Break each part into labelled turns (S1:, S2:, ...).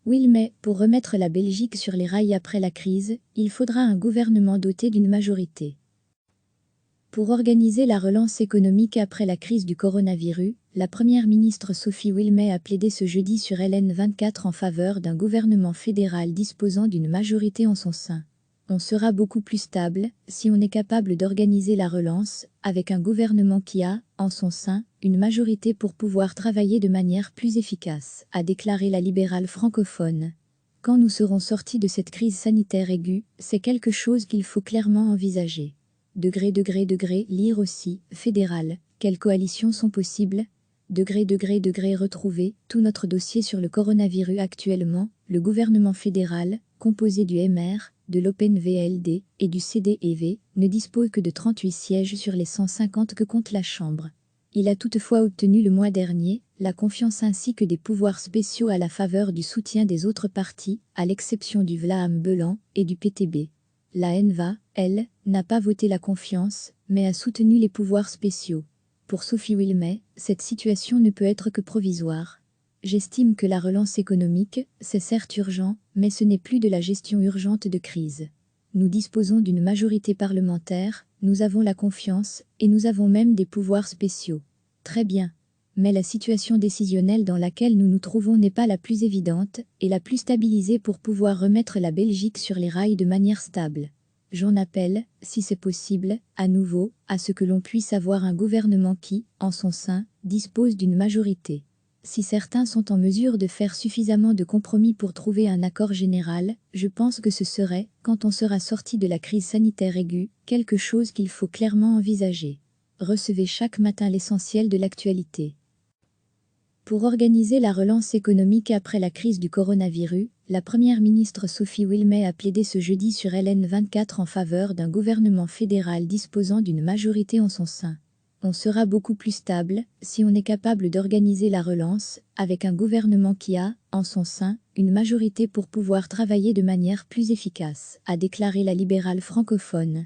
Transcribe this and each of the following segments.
S1: Oui, mais pour remettre la Belgique sur les rails après la crise, il faudra un gouvernement doté d'une majorité. Pour organiser la relance économique après la crise du coronavirus, la première ministre Sophie Wilmès a plaidé ce jeudi sur LN24 en faveur d'un gouvernement fédéral disposant d'une majorité en son sein. On sera beaucoup plus stable si on est capable d'organiser la relance avec un gouvernement qui a, en son sein, une majorité pour pouvoir travailler de manière plus efficace, a déclaré la libérale francophone. Quand nous serons sortis de cette crise sanitaire aiguë, c'est quelque chose qu'il faut clairement envisager. Lire aussi, fédéral, quelles coalitions sont possibles? Retrouver tout notre dossier sur le coronavirus actuellement, le gouvernement fédéral, composé du MR, de l'OpenVLD et du CDEV, ne dispose que de 38 sièges sur les 150 que compte la Chambre. Il a toutefois obtenu le mois dernier la confiance ainsi que des pouvoirs spéciaux à la faveur du soutien des autres partis, à l'exception du Vlaam Belang et du PTB. La NVA, elle, n'a pas voté la confiance, mais a soutenu les pouvoirs spéciaux. Pour Sophie Wilmès, cette situation ne peut être que provisoire. J'estime que la relance économique, c'est certes urgent, mais ce n'est plus de la gestion urgente de crise. Nous disposons d'une majorité parlementaire, nous avons la confiance, et nous avons même des pouvoirs spéciaux. Très bien. Mais la situation décisionnelle dans laquelle nous nous trouvons n'est pas la plus évidente et la plus stabilisée pour pouvoir remettre la Belgique sur les rails de manière stable. J'en appelle, si c'est possible, à nouveau, à ce que l'on puisse avoir un gouvernement qui, en son sein, dispose d'une majorité. Si certains sont en mesure de faire suffisamment de compromis pour trouver un accord général, je pense que ce serait, quand on sera sorti de la crise sanitaire aiguë, quelque chose qu'il faut clairement envisager. Recevez chaque matin l'essentiel de l'actualité. Pour organiser la relance économique après la crise du coronavirus, la première ministre Sophie Wilmès a plaidé ce jeudi sur LN24 en faveur d'un gouvernement fédéral disposant d'une majorité en son sein. On sera beaucoup plus stable si on est capable d'organiser la relance avec un gouvernement qui a, en son sein, une majorité pour pouvoir travailler de manière plus efficace, a déclaré la libérale francophone.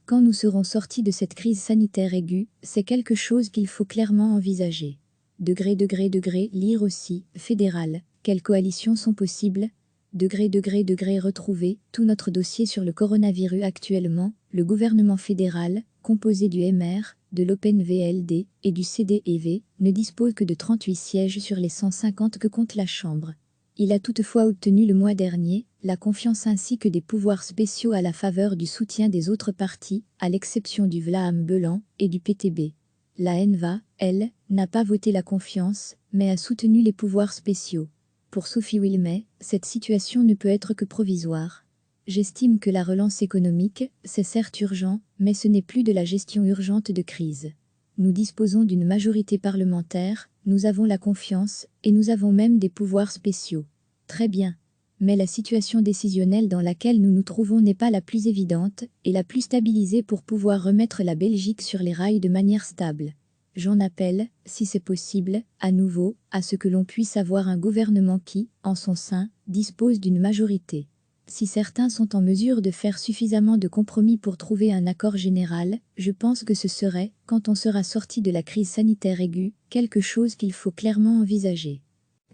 S1: Quand nous serons sortis de cette crise sanitaire aiguë, c'est quelque chose qu'il faut clairement envisager. Lire aussi, fédéral, quelles coalitions sont possibles? Retrouver tout notre dossier sur le coronavirus actuellement, le gouvernement fédéral, composé du MR, de l'OpenVLD et du CDEV, ne dispose que de 38 sièges sur les 150 que compte la Chambre. Il a toutefois obtenu le mois dernier la confiance ainsi que des pouvoirs spéciaux à la faveur du soutien des autres partis, à l'exception du Vlaam Belang et du PTB. La NVA, elle, n'a pas voté la confiance, mais a soutenu les pouvoirs spéciaux. Pour Sophie Wilmès, cette situation ne peut être que provisoire. J'estime que la relance économique, c'est certes urgent, mais ce n'est plus de la gestion urgente de crise. Nous disposons d'une majorité parlementaire, nous avons la confiance, et nous avons même des pouvoirs spéciaux. Très bien. Mais la situation décisionnelle dans laquelle nous nous trouvons n'est pas la plus évidente et la plus stabilisée pour pouvoir remettre la Belgique sur les rails de manière stable. J'en appelle, si c'est possible, à nouveau, à ce que l'on puisse avoir un gouvernement qui, en son sein, dispose d'une majorité. Si certains sont en mesure de faire suffisamment de compromis pour trouver un accord général, je pense que ce serait, quand on sera sorti de la crise sanitaire aiguë, quelque chose qu'il faut clairement envisager.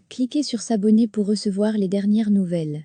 S1: Cliquez sur s'abonner pour recevoir les dernières nouvelles.